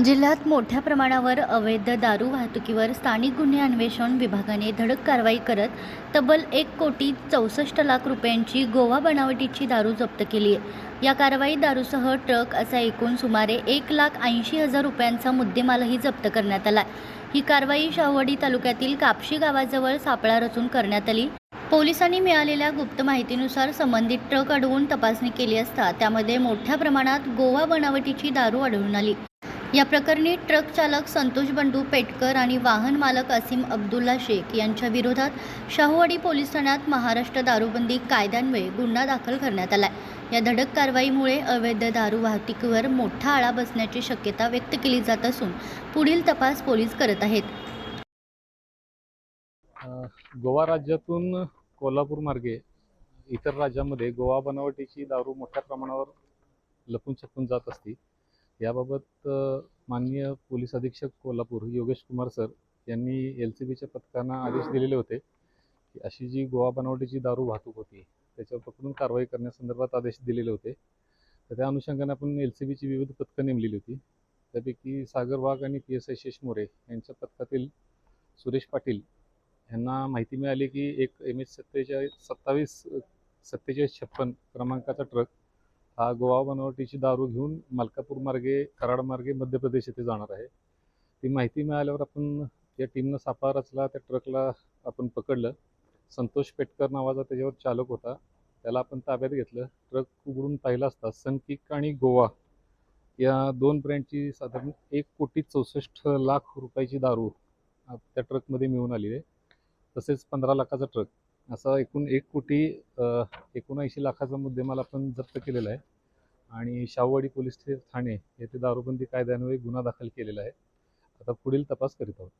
जिल्ह्यात मोठ्या प्रमाणावर अवैध दारू वाहतुकीवर स्थानिक गुन्हे अन्वेषण विभागाने धडक कारवाई करत तब्बल 1,64,00,000 रुपयांची गोवा बनावटीची दारू जप्त केली आहे। या कारवाईत दारूसह ट्रक असा एकूण सुमारे 1,80,000 रुपयांचा मुद्देमालही जप्त करण्यात आला। ही कारवाई शाहूवाडी तालुक्यातील कापशी गावाजवळ सापळा रचून करण्यात आली। पोलिसांनी मिळालेल्या गुप्त माहितीनुसार संबंधित ट्रक अडवून तपासणी केली असता त्यामध्ये मोठ्या प्रमाणात गोवा बनावटीची दारू आढळून आली। या प्रकरणी ट्रक चालक संतोष बंडू पेटकर आणि वाहन मालक असीम अब्दुल्ला शेख यांच्या विरोधात शाहूवाडी पोलीस ठाण्यात महाराष्ट्र दारूबंदी कायद्यान्वये गुन्हा दाखल करण्यात आला। या धडक कारवाईमुळे अवैध दारू वाहतुकीवर मोठा आळा बसण्याची शक्यता व्यक्त केली जात असून पुढील तपास पोलीस करत आहेत। गोवा राज्यातून कोल्हापूर मार्गे इतर राज्यांमध्ये गोवा बनावटीची दारू मोठ्या प्रमाणावर लपून छपून जात असते। याबाबत माननीय पोलीस अधीक्षक कोल्हापूर योगेश कुमार सर यांनी LCBच्या पथकांना आदेश दिलेले होते की अशी जी गोवा बनावटीची दारू वाहतूक होती त्याच्यावर पकडून कारवाई करण्यासंदर्भात आदेश दिलेले होते। तर त्या अनुषंगाने आपण LCBची विविध पथकं नेमलेली होती। त्यापैकी सागर वाघ आणि PSI शेष मोरे यांच्या पथकातील सुरेश पाटील यांना माहिती मिळाली की एक MH 2756 क्रमांकाचा ट्रक हा गोवा बनावटीची दारू घेऊन मलकापूर मार्गे कराड मार्गे मध्य प्रदेश येथे जाणार आहे। ती माहिती मिळाल्यावर आपण या टीमनं सापळा रचला। त्या ट्रकला आपण पकडलं। संतोष पेटकर नावाचा त्याच्यावर चालक होता, त्याला आपण ताब्यात घेतलं। ट्रक उघडून पाहिला असता सनकिक आणि गोवा या दोन ब्रँडची साधारण 1,64,00,000 रुपयाची दारू त्या ट्रकमध्ये मिळून आली आहे। तसेच 15 लाखाचा ट्रक असा एकूण 1,79,00,000चा मुद्देमाल आपण जप्त केलेला आहे आणि शाहूवाडी पोलीस ठाणे येथे दारूबंदी कायद्यान्वये गुन्हा दाखल केलेला आहे। आता पुढील तपास करीत आहोत।